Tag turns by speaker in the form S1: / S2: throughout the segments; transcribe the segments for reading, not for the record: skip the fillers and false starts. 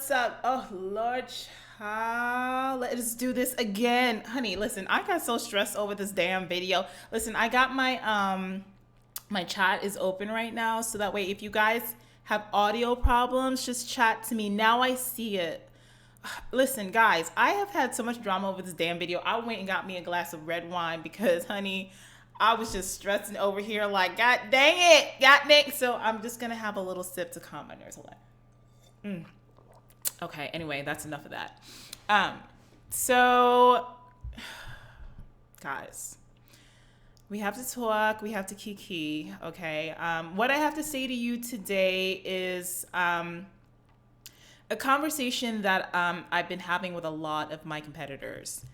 S1: What's up? Oh, Lord, child. Let's do this again. Honey, listen, I got so stressed over this damn video. Listen, I got my chat is open right now, so that way if you guys have audio problems, just chat to me. Now I see it. Listen, guys, I have had so much drama over this damn video. I went and got me a glass of red wine because, honey, I was just stressing over here like, God dang it, God dang. So I'm just going to have a little sip to calm my nerves. Hold on. Okay, anyway, that's enough of that. So, guys, we have to talk. We have to kiki, okay? What I have to say to you today is a conversation that I've been having with a lot of my competitors.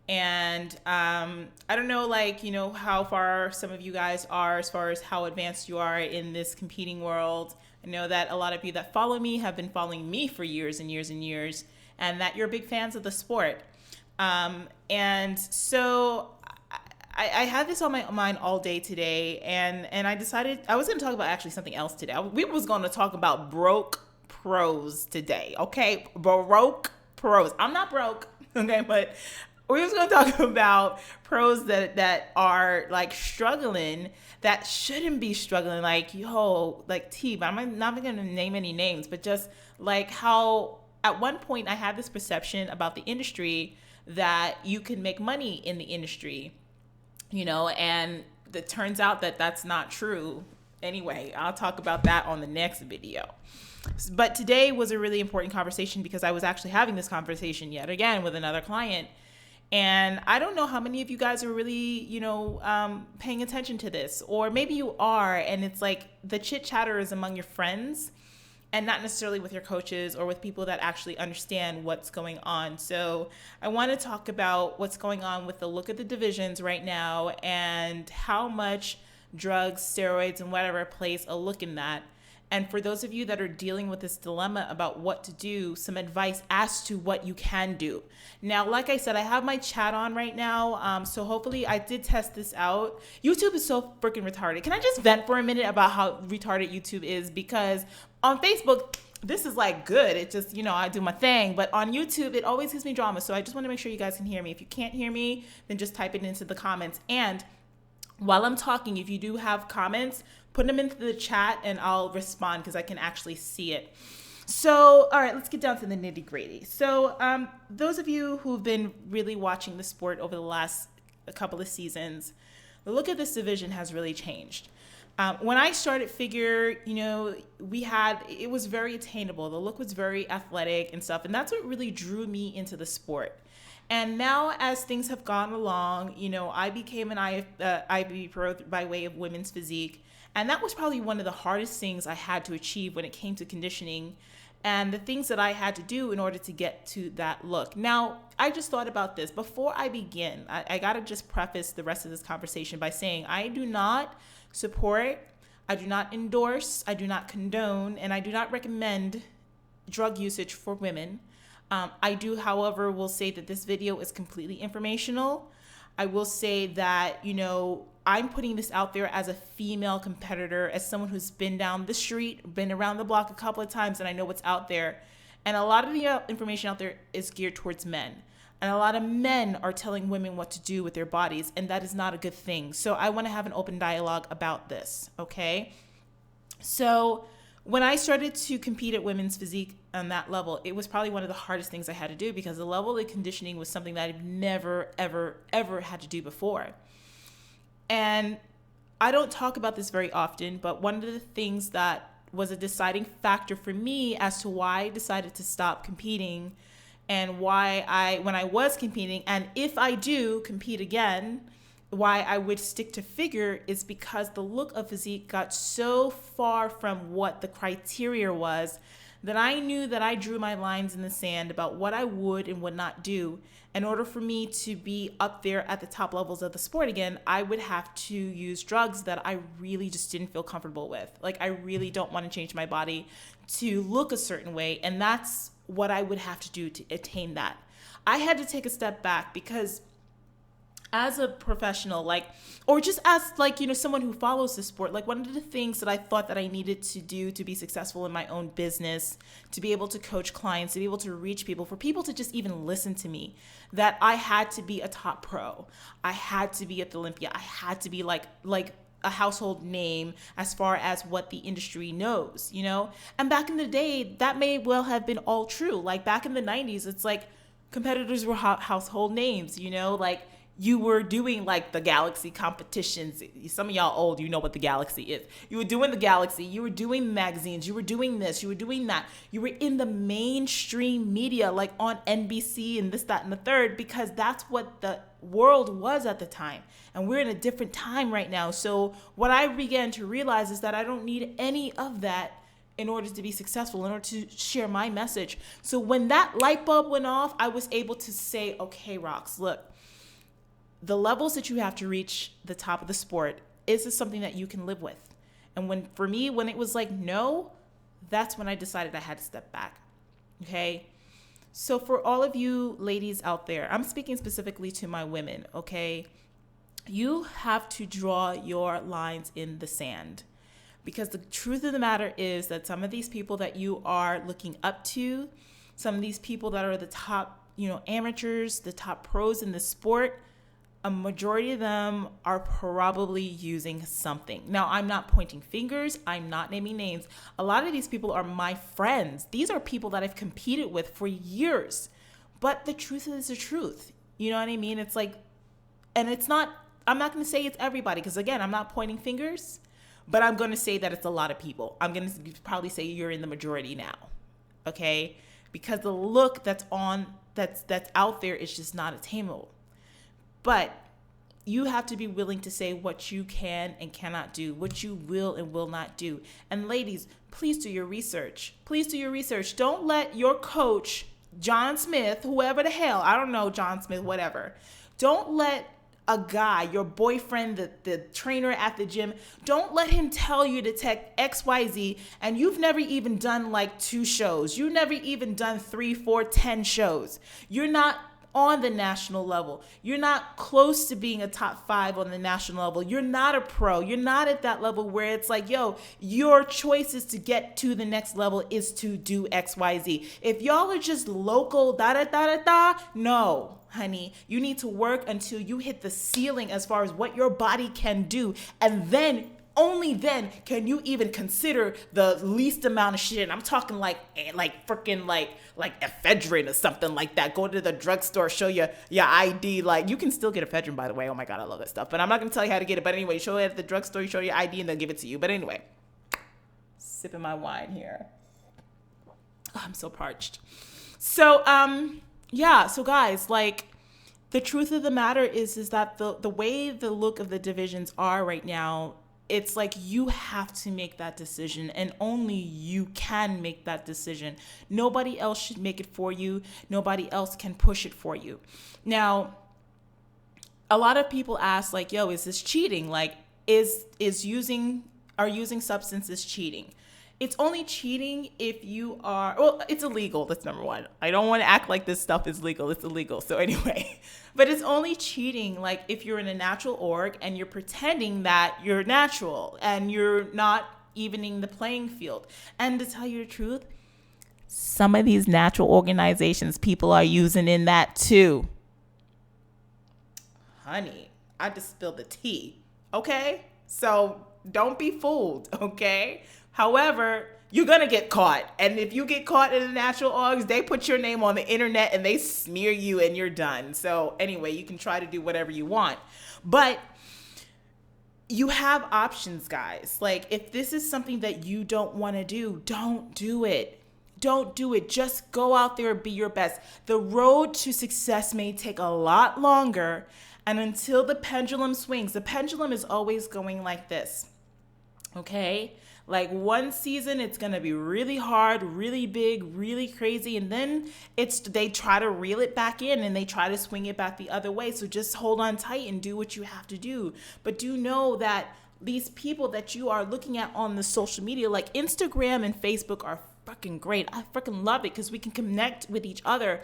S1: And I don't know, like, you know, how far some of you guys are as far as how advanced you are in this competing world. I know that a lot of you that follow me have been following me for years and years and years, and that you're big fans of the sport. And so I had this on my mind all day today, and I decided I was going to talk about actually something else today. We was going to talk about broke pros today, okay? Broke pros. I'm not broke, okay, but we're just going to talk about pros that are like struggling, that shouldn't be struggling, like, yo, like T, but I'm not going to name any names, but just like how at one point I had this perception about the industry that you can make money in the industry, you know, and it turns out that that's not true. Anyway, I'll talk about that on the next video. But today was a really important conversation because I was actually having this conversation yet again with another client. And I don't know how many of you guys are really, you know, paying attention to this, or maybe you are, and it's like the chit chatter is among your friends and not necessarily with your coaches or with people that actually understand what's going on. So I want to talk about what's going on with the look at the divisions right now and how much drugs, steroids, and whatever plays a look in that. And for those of you that are dealing with this dilemma about what to do, some advice as to what you can do. Now, like I said, I have my chat on right now. So hopefully I did test this out. YouTube is so freaking retarded. Can I just vent for a minute about how retarded YouTube is? Because on Facebook, this is like good. It just, you know, I do my thing. But on YouTube, it always gives me drama. So I just want to make sure you guys can hear me. If you can't hear me, then just type it into the comments. And while I'm talking, if you do have comments, put them into the chat and I'll respond because I can actually see it. So, all right, let's get down to the nitty gritty. So those of you who've been really watching the sport over the last couple of seasons, the look at this division has really changed. When I started figure, you know, it was very attainable. The look was very athletic and stuff. And that's what really drew me into the sport. And now as things have gone along, you know, I became an IFBB pro by way of women's physique. And that was probably one of the hardest things I had to achieve when it came to conditioning and the things that I had to do in order to get to that look. Now, I just thought about this. Before I begin, I got to just preface the rest of this conversation by saying I do not support, I do not endorse, I do not condone, and I do not recommend drug usage for women. I do, however, will say that this video is completely informational. I will say that, you know, I'm putting this out there as a female competitor, as someone who's been down the street, been around the block a couple of times, and I know what's out there. And a lot of the information out there is geared towards men. And a lot of men are telling women what to do with their bodies, and that is not a good thing. So I want to have an open dialogue about this, okay? So when I started to compete at women's physique on that level, it was probably one of the hardest things I had to do because the level of conditioning was something that I've never, ever, ever had to do before. And I don't talk about this very often, but one of the things that was a deciding factor for me as to why I decided to stop competing and why when I was competing, and if I do compete again, why I would stick to figure is because the look of physique got so far from what the criteria was that I knew that I drew my lines in the sand about what I would and would not do. In order for me to be up there at the top levels of the sport again, I would have to use drugs that I really just didn't feel comfortable with. Like, I really don't want to change my body to look a certain way, and that's what I would have to do to attain that. I had to take a step back because as a professional, like, or just as like, someone who follows the sport, like one of the things that I thought that I needed to do to be successful in my own business, to be able to coach clients, to be able to reach people, for people to just even listen to me, that I had to be a top pro. I had to be at the Olympia. I had to be like a household name as far as what the industry knows, And back in the day, that may well have been all true. Like back in the 90s, it's like competitors were household names, like you were doing like the Galaxy competitions. Some of y'all old, you know what the Galaxy is. You were doing the Galaxy, you were doing magazines, you were doing this, you were doing that. You were in the mainstream media, like on NBC and this, that, and the third, because that's what the world was at the time. And we're in a different time right now. So what I began to realize is that I don't need any of that in order to be successful, in order to share my message. So when that light bulb went off, I was able to say, okay, Rox, look, the levels that you have to reach the top of the sport, is this something that you can live with? And for me, when it was like, no, that's when I decided I had to step back. Okay. So for all of you ladies out there, I'm speaking specifically to my women. Okay. You have to draw your lines in the sand, because the truth of the matter is that some of these people that you are looking up to, some of these people that are the top, amateurs, the top pros in the sport, a majority of them are probably using something. Now, I'm not pointing fingers. I'm not naming names. A lot of these people are my friends. These are people that I've competed with for years. But the truth is the truth. You know what I mean? It's like, and it's not, I'm not going to say it's everybody, because again, I'm not pointing fingers, but I'm going to say that it's a lot of people. I'm going to probably say you're in the majority now. Okay? Because the look that's out there is just not attainable. But you have to be willing to say what you can and cannot do, what you will and will not do. And ladies, please do your research. Please do your research. Don't let your coach, John Smith, whoever the hell, I don't know, John Smith, whatever. Don't let a guy, your boyfriend, the trainer at the gym, don't let him tell you to take XYZ and you've never even done like 2 shows. You've never even done 3, 4, 10 shows. You're not on the national level. You're not close to being a top 5 on the national level. You're not a pro. You're not at that level where it's like, yo, your choices to get to the next level is to do XYZ. If y'all are just local, no, honey, you need to work until you hit the ceiling as far as what your body can do. And then only then can you even consider the least amount of shit. I'm talking like freaking like ephedrine or something like that. Go to the drugstore, show your ID. Like, you can still get ephedrine, by the way. Oh my God, I love that stuff. But I'm not going to tell you how to get it. But anyway, show it at the drugstore, you show your ID, and they'll give it to you. But anyway, sipping my wine here. Oh, I'm so parched. So, so guys, like, the truth of the matter is that the way the look of the divisions are right now, it's like you have to make that decision, and only you can make that decision. Nobody else should make it for you. Nobody else can push it for you. Now, a lot of people ask, like, yo, is this cheating? Like, are using substances cheating? It's only cheating if you are, well, it's illegal. That's number one. I don't want to act like this stuff is legal. It's illegal. So anyway, but it's only cheating like if you're in a natural org and you're pretending that you're natural and you're not evening the playing field. And to tell you the truth, some of these natural organizations, people are using in that too. Honey, I just spilled the tea. Okay? So don't be fooled. Okay? However, you're going to get caught. And if you get caught in the natural orgs, they put your name on the internet and they smear you and you're done. So anyway, you can try to do whatever you want. But you have options, guys. Like, if this is something that you don't want to do, don't do it. Don't do it. Just go out there and be your best. The road to success may take a lot longer. And until the pendulum swings, the pendulum is always going like this. Okay? Like, one season, it's going to be really hard, really big, really crazy. And then they try to reel it back in and they try to swing it back the other way. So just hold on tight and do what you have to do. But do know that these people that you are looking at on the social media, like Instagram and Facebook, are fucking great. I fucking love it because we can connect with each other.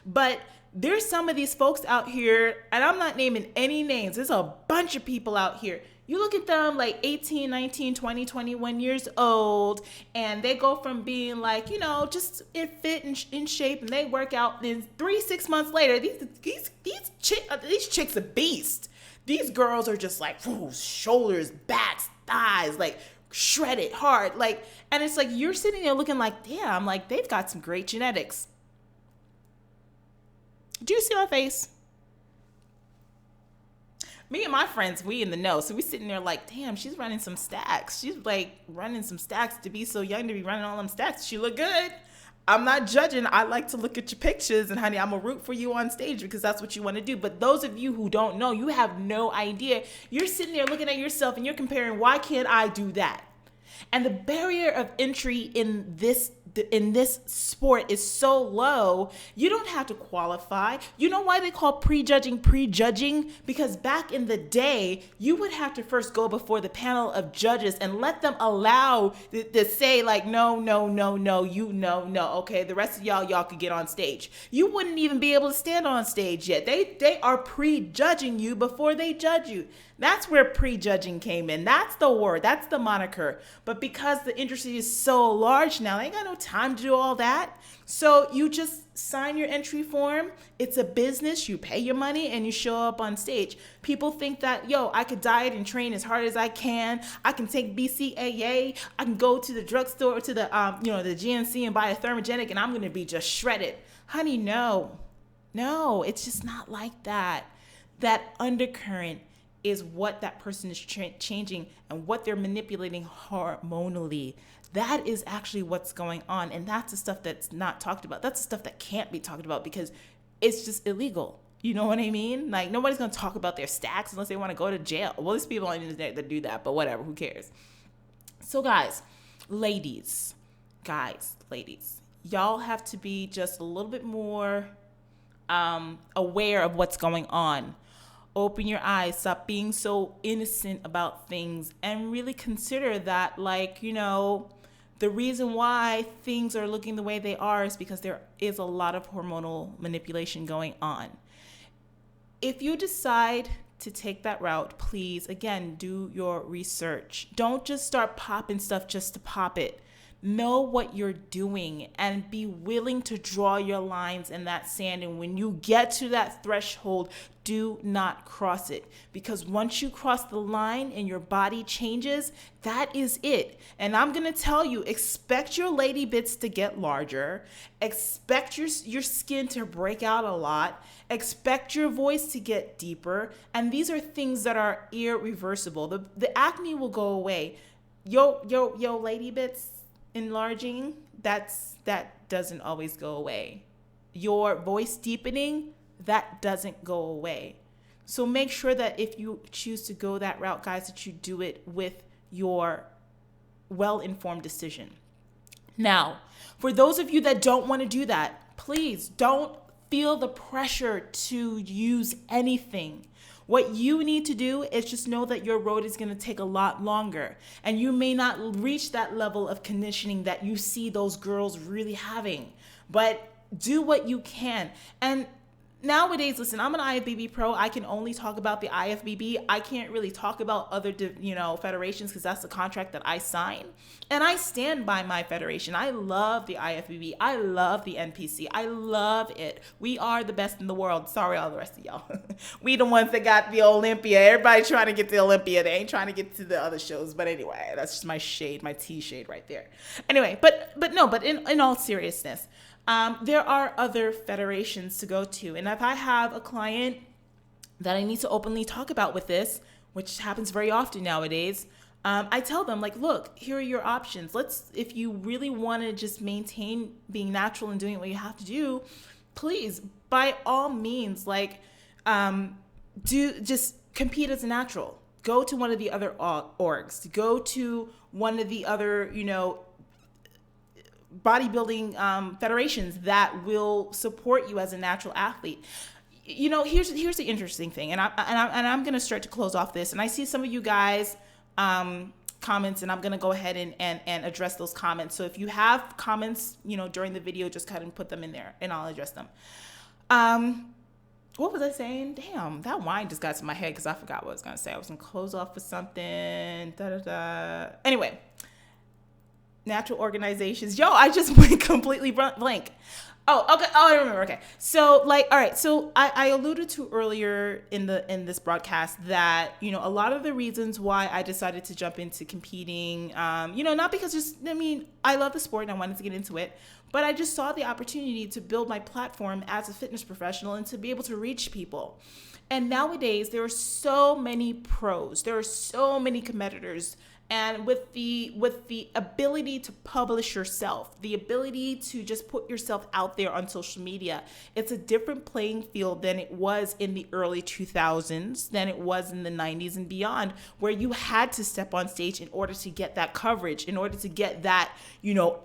S1: But There's some of these folks out here, and I'm not naming any names. There's a bunch of people out here. You look at them like 18, 19, 20, 21 years old, and they go from being like, just in fit and in shape, and they work out. And 6 months later, these chicks are beasts. These girls are just like, shoulders, backs, thighs, like shredded hard. Like, and it's like, you're sitting there looking like, damn, like they've got some great genetics. Do you see my face? Me and my friends, we in the know. So we sitting there like, damn, she's running some stacks. She's like running some stacks to be so young to be running all them stacks. She look good. I'm not judging. I like to look at your pictures, and honey, I'm gonna root for you on stage because that's what you want to do. But those of you who don't know, you have no idea. You're sitting there looking at yourself and you're comparing, why can't I do that? And the barrier of entry in this sport is so low, you don't have to qualify. You know why they call prejudging? Because back in the day, you would have to first go before the panel of judges and let them allow to say like, no, okay, the rest of y'all could get on stage. You wouldn't even be able to stand on stage yet. They are prejudging you before they judge you. That's where prejudging came in. That's the word. That's the moniker. But because the industry is so large now, they ain't got no time to do all that. So you just sign your entry form. It's a business. You pay your money and you show up on stage. People think that, I could diet and train as hard as I can. I can take BCAA. I can go to the drugstore or to the the GNC and buy a thermogenic and I'm going to be just shredded. Honey, no, it's just not like that. That undercurrent is what that person is changing and what they're manipulating hormonally. That is actually what's going on. And that's the stuff that's not talked about. That's the stuff that can't be talked about because it's just illegal. You know what I mean? Like, nobody's going to talk about their stacks unless they want to go to jail. Well, there's people on the internet that do that, but whatever, who cares? So guys, ladies, y'all have to be just a little bit more aware of what's going on. Open your eyes, stop being so innocent about things, and really consider that, the reason why things are looking the way they are is because there is a lot of hormonal manipulation going on. If you decide to take that route, please, again, do your research. Don't just start popping stuff just to pop it. Know what you're doing and be willing to draw your lines in that sand. And when you get to that threshold, do not cross it. Because once you cross the line and your body changes, that is it. And I'm going to tell you, expect your lady bits to get larger. Expect your skin to break out a lot. Expect your voice to get deeper. And these are things that are irreversible. The acne will go away. Yo, lady bits enlarging, that doesn't always go away. Your voice deepening, that doesn't go away. So make sure that if you choose to go that route, guys, that you do it with your well-informed decision. Now, for those of you that don't want to do that, please don't feel the pressure to use anything. What you need to do is just know that your road is going to take a lot longer, and you may not reach that level of conditioning that you see those girls really having, but do what you can. And nowadays, listen, I'm an IFBB pro. I can only talk about the IFBB. I can't really talk about other, federations because that's the contract that I sign. And I stand by my federation. I love the IFBB. I love the NPC. I love it. We are the best in the world. Sorry, all the rest of y'all. We the ones that got the Olympia. Everybody trying to get to Olympia. They ain't trying to get to the other shows. But anyway, that's just my shade, my tea shade right there. Anyway, but in all seriousness, there are other federations to go to. And if I have a client that I need to openly talk about with this, which happens very often nowadays, I tell them, look, here are your options. If you really want to just maintain being natural and doing what you have to do, please, by all means, just compete as a natural. Go to one of the other orgs. Go to one of the other, bodybuilding federations that will support you as a natural athlete. Here's the interesting thing, and I'm going to start to close off this. And I see some of you guys comments, and I'm going to go ahead and address those comments. So if you have comments, during the video, just kind of put them in there, and I'll address them. What was I saying? Damn, that wine just got to my head because I forgot what I was going to say. I was going to close off with something. Anyway, natural organizations. Yo, I just went completely blank. Oh, okay. Oh, I remember. Okay. So all right. So I alluded to earlier in this broadcast that, a lot of the reasons why I decided to jump into competing, not because I love the sport and I wanted to get into it, but I just saw the opportunity to build my platform as a fitness professional and to be able to reach people. And nowadays there are so many pros, there are so many competitors. And with the ability to publish yourself, the ability to just put yourself out there on social media, it's a different playing field than it was in the early 2000s, than it was in the 90s and beyond, where you had to step on stage in order to get that coverage, in order to get that,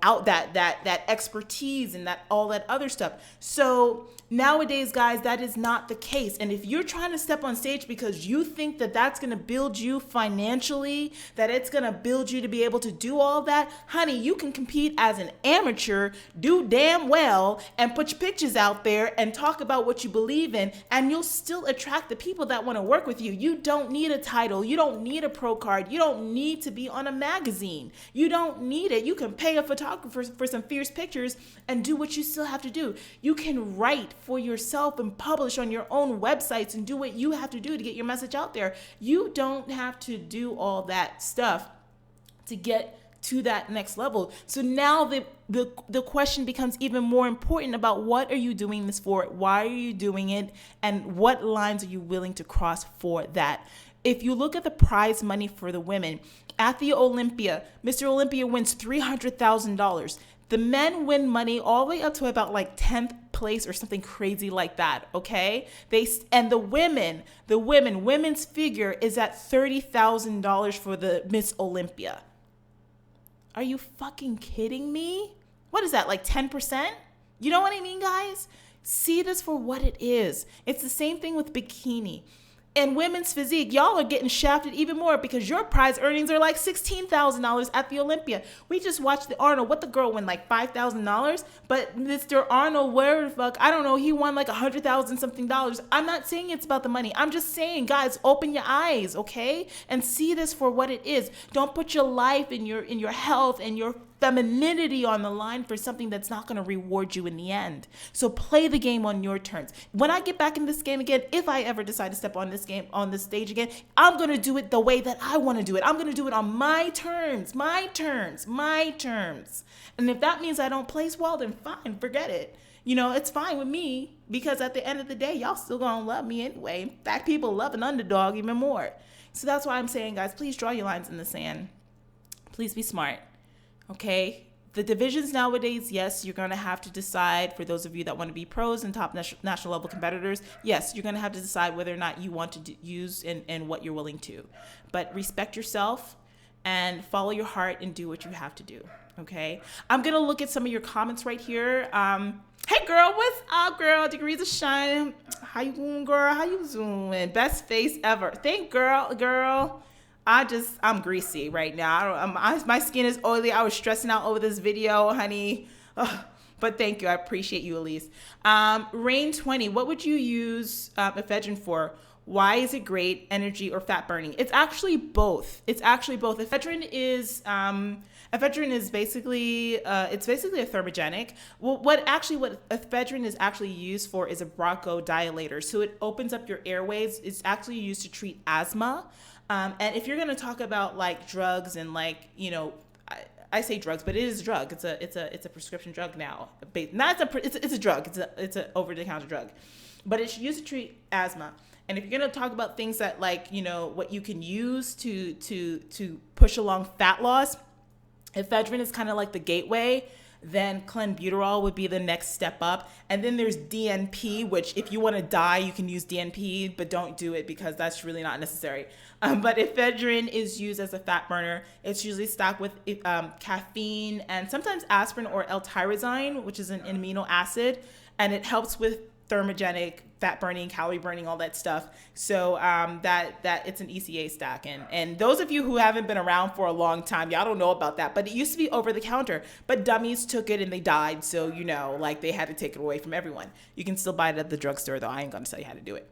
S1: out that expertise and that all that other stuff. So nowadays, guys, that is not the case. And if you're trying to step on stage because you think that that's going to build you financially, that it's going to build you to be able to do all that, honey, you can compete as an amateur, do damn well, and put your pictures out there and talk about what you believe in, and you'll still attract the people that want to work with you. You don't need a title. You don't need a pro card. You don't need to be on a magazine. You don't need it. You can pay a photographer for some fierce pictures and do what you still have to do. You can write for yourself and publish on your own websites and do what you have to do to get your message out there. You don't have to do all that stuff to get to that next level. So now the question becomes even more important about what are you doing this for? Why are you doing it? And what lines are you willing to cross for that? If you look at the prize money for the women at the Olympia, Mr. Olympia wins $300,000. The men win money all the way up to about 10th place or something crazy like that, okay? And the women's figure is at $30,000 for the Miss Olympia. Are you fucking kidding me? What is that, 10%? You know what I mean, guys? See this for what it is. It's the same thing with bikini. And women's physique, y'all are getting shafted even more because your prize earnings are $16,000 at the Olympia. We just watched the Arnold. What the girl win, $5,000? But Mr. Arnold, where the fuck, I don't know, he won $100,000 something dollars. I'm not saying it's about the money. I'm just saying, guys, open your eyes, okay? And see this for what it is. Don't put your life and your health and your femininity on the line for something that's not going to reward you in the end. So play the game on your terms. When I get back in this game again, if I ever decide to step on this stage again, I'm going to do it the way that I want to do it. I'm going to do it on my terms. And if that means I don't place well, then fine, forget it. It's fine with me because at the end of the day, y'all still going to love me anyway. In fact, people love an underdog even more. So that's why I'm saying, guys, please draw your lines in the sand. Please be smart. Okay, the divisions nowadays, yes, you're going to have to decide, for those of you that want to be pros and top national level competitors, yes, you're going to have to decide whether or not you want to use and what you're willing to. But respect yourself and follow your heart and do what you have to do, okay? I'm going to look at some of your comments right here. Hey, girl, what's up, girl? Degrees of Shine. How you doing, girl? How you doing? Best face ever. Thank girl. I'm greasy right now. My skin is oily. I was stressing out over this video, honey. Ugh. But thank you. I appreciate you, Elise. Rain 20, what would you use ephedrine for? Why is it great? Energy or fat burning? It's actually both. Ephedrine is basically it's basically a thermogenic. Well, what ephedrine is actually used for is a bronchodilator. So it opens up your airways. It's actually used to treat asthma. And if you're going to talk about drugs and I say drugs, but it is a drug. It's a prescription drug now. It's a drug. It's an over-the-counter drug, but it's used to treat asthma. And if you're going to talk about things that what you can use to push along fat loss, ephedrine is kind of like the gateway. Then clenbuterol would be the next step up. And then there's DNP, which if you want to die, you can use DNP, but don't do it because that's really not necessary. But ephedrine is used as a fat burner. It's usually stocked with caffeine and sometimes aspirin or L-tyrosine, which is an amino acid. And it helps with thermogenic, fat burning, calorie burning, all that stuff. So that it's an ECA stack. And those of you who haven't been around for a long time, y'all don't know about that. But it used to be over the counter. But dummies took it and they died. So, like they had to take it away from everyone. You can still buy it at the drugstore, though. I ain't going to tell you how to do it.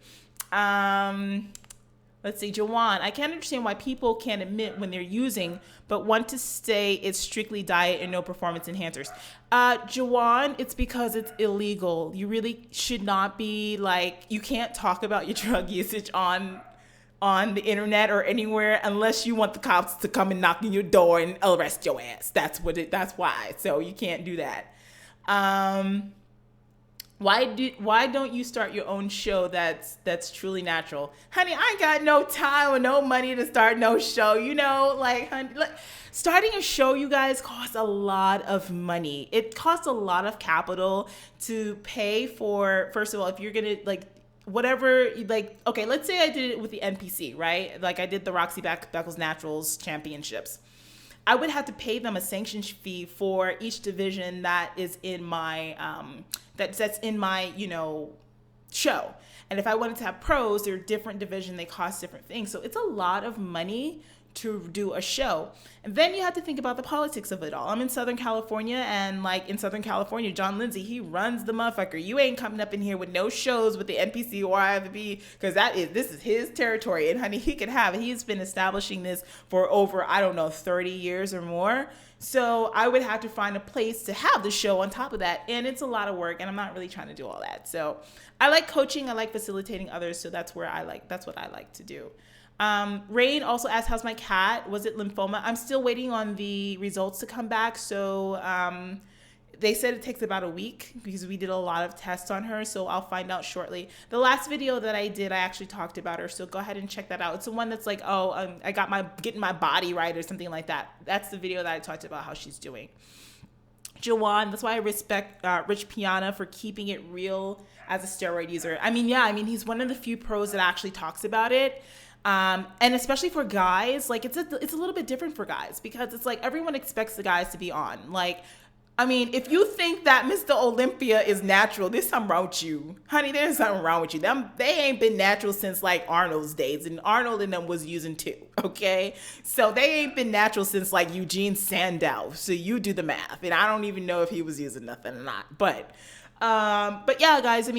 S1: Let's see, Jawan. I can't understand why people can't admit when they're using, but want to say it's strictly diet and no performance enhancers. Jawan, it's because it's illegal. You really should not be you can't talk about your drug usage on the internet or anywhere unless you want the cops to come and knock on your door and arrest your ass. That's why. So you can't do that. Why don't you start your own show that's truly natural? Honey, I ain't got no time or no money to start no show. Honey, starting a show, you guys, costs a lot of money. It costs a lot of capital to pay for, first of all, if you're going to whatever, okay, let's say I did it with the NPC, right? I did the Roxy Beckles Naturals Championships. I would have to pay them a sanction fee for each division that is in my that's in my show. And if I wanted to have pros, they're different division, they cost different things. So it's a lot of money to do a show. And then you have to think about the politics of it all. I'm in Southern California, and in Southern California, John Lindsay, he runs the motherfucker. You ain't coming up in here with no shows with the NPC or IFBB, because this is his territory. And honey, he can have it. He's been establishing this for over, 30 years or more. So I would have to find a place to have the show on top of that. And it's a lot of work, and I'm not really trying to do all that. So I like coaching. I like facilitating others. So that's what I like to do. Rain also asked, how's my cat? Was it lymphoma? I'm still waiting on the results to come back. So they said it takes about a week because we did a lot of tests on her. So I'll find out shortly. The last video that I did, I actually talked about her. So go ahead and check that out. It's the one that's I got getting my body right or something like that. That's the video that I talked about how she's doing. Jawan, that's why I respect Rich Piana for keeping it real as a steroid user. He's one of the few pros that actually talks about it. And especially for guys, it's a little bit different for guys because it's everyone expects the guys to be on. If you think that Mr. Olympia is natural, there's something wrong with you. Honey, there's something wrong with you. They ain't been natural since Arnold's days, and Arnold and them was using too, okay? So they ain't been natural since Eugene Sandow. So you do the math. And I don't even know if he was using nothing or not. But yeah, guys,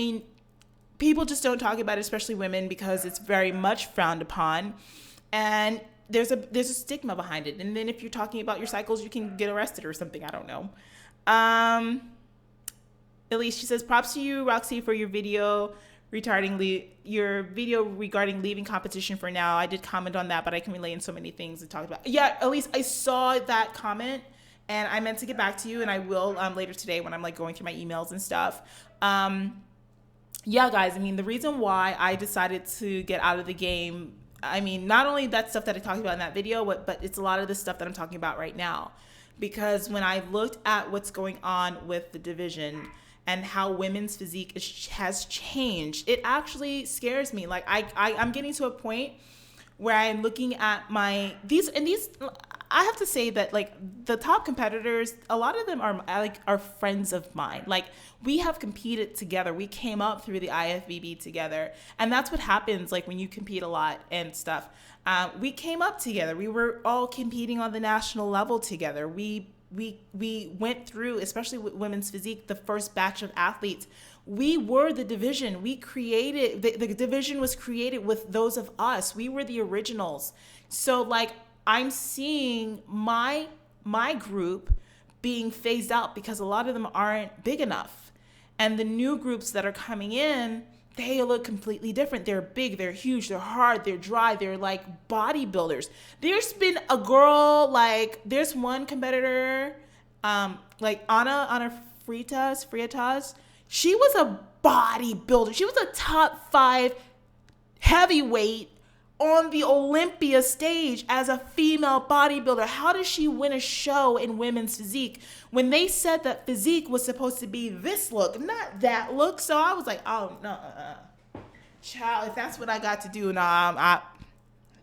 S1: people just don't talk about it, especially women, because it's very much frowned upon. And there's a stigma behind it. And then if you're talking about your cycles, you can get arrested or something. I don't know. Elise, she says, props to you, Roxy, for your video regarding leaving competition for now. I did comment on that, but I can relate in so many things and talk about. Yeah, Elise, I saw that comment and I meant to get back to you, and I will later today when I'm going through my emails and stuff. Yeah, guys, the reason why I decided to get out of the game, not only that stuff that I talked about in that video, but it's a lot of the stuff that I'm talking about right now. Because when I looked at what's going on with the division and how women's physique has changed, it actually scares me. I'm getting to a point where I'm looking at these, I have to say that the top competitors, a lot of them are friends of mine. We have competed together. We came up through the IFBB together. And that's what happens when you compete a lot and stuff. We came up together. We were all competing on the national level together. We went through, especially with women's physique, the first batch of athletes. We were the division. We created, the division was created with those of us. We were the originals. So I'm seeing my group being phased out because a lot of them aren't big enough. And the new groups that are coming in, they look completely different. They're big, they're huge, they're hard, they're dry, they're bodybuilders. There's been a girl, there's one competitor, Ana Freitas. She was a bodybuilder. She was a top 5 heavyweight on the Olympia stage as a female bodybuilder. How does she win a show in women's physique when they said that physique was supposed to be this look, not that look? So I was oh, no, child, if that's what I got to do, I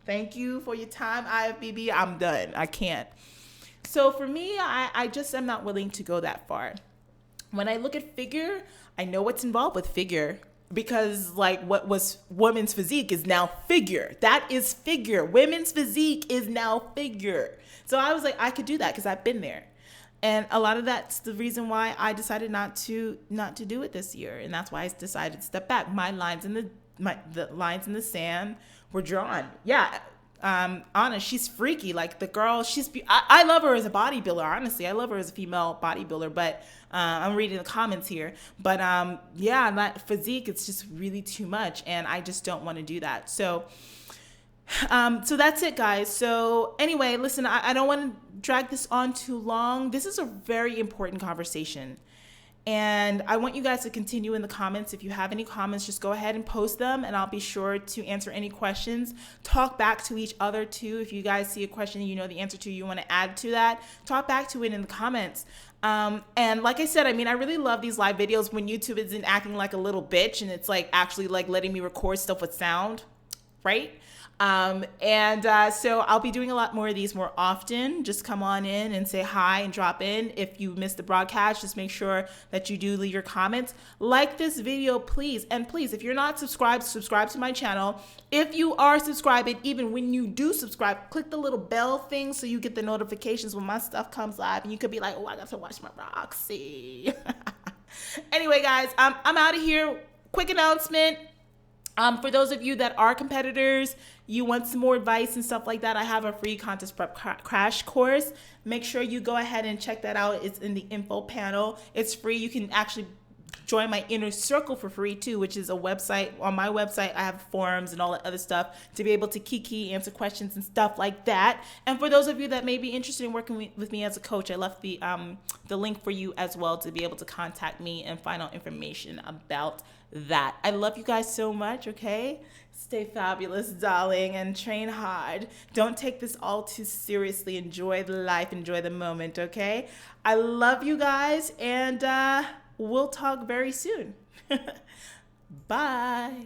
S1: thank you for your time, IFBB. I'm done. I can't. So for me, I just am not willing to go that far. When I look at figure, I know what's involved with figure, because like what was women's physique is now figure. That is figure. Women's physique is now figure. So I was like, I could do that because I've been there. And a lot of that's the reason why I decided not to do it this year. And that's why I decided to step back. My lines in the lines in the sand were drawn. Yeah. Anna, she's freaky. Like the girl, I love her as a bodybuilder. Honestly, I love her as a female bodybuilder, but I'm reading the comments here, but yeah, that physique, it's just really too much, and I just don't want to do that. So that's it, guys. So anyway, listen, I don't want to drag this on too long. This is a very important conversation. And I want you guys to continue in the comments. If you have any comments, just go ahead and post them, and I'll be sure to answer any questions. Talk back to each other too. If you guys see a question you know the answer to, you want to add to that, talk back to it in the comments. And like I said, I mean, I really love these live videos when YouTube isn't acting like a little bitch and it's like actually like letting me record stuff with sound, right? So I'll be doing a lot more of these more often. Just come on in and say hi and drop in. If you missed the broadcast, just make sure that you do leave your comments. Like this video, please. And please, if you're not subscribed, subscribe to my channel. If you are subscribed, even when you do subscribe, click the little bell thing so you get the notifications when my stuff comes live. And you could be like, oh, I got to watch my Roxy. Anyway, guys, I'm out of here. Quick announcement. For those of you that are competitors, you want some more advice and stuff like that, I have a free contest prep crash course. Make sure you go ahead and check that out. It's in the info panel. It's free. You can actually join my inner circle for free too, which is a website. On my website, I have forums and all that other stuff to be able to kiki, answer questions and stuff like that. And for those of you that may be interested in working with me as a coach, I left the link for you as well to be able to contact me and find out information about that. I love you guys so much, okay? Stay fabulous, darling, and train hard. Don't take this all too seriously. Enjoy the life, enjoy the moment, okay? I love you guys, and we'll talk very soon. Bye.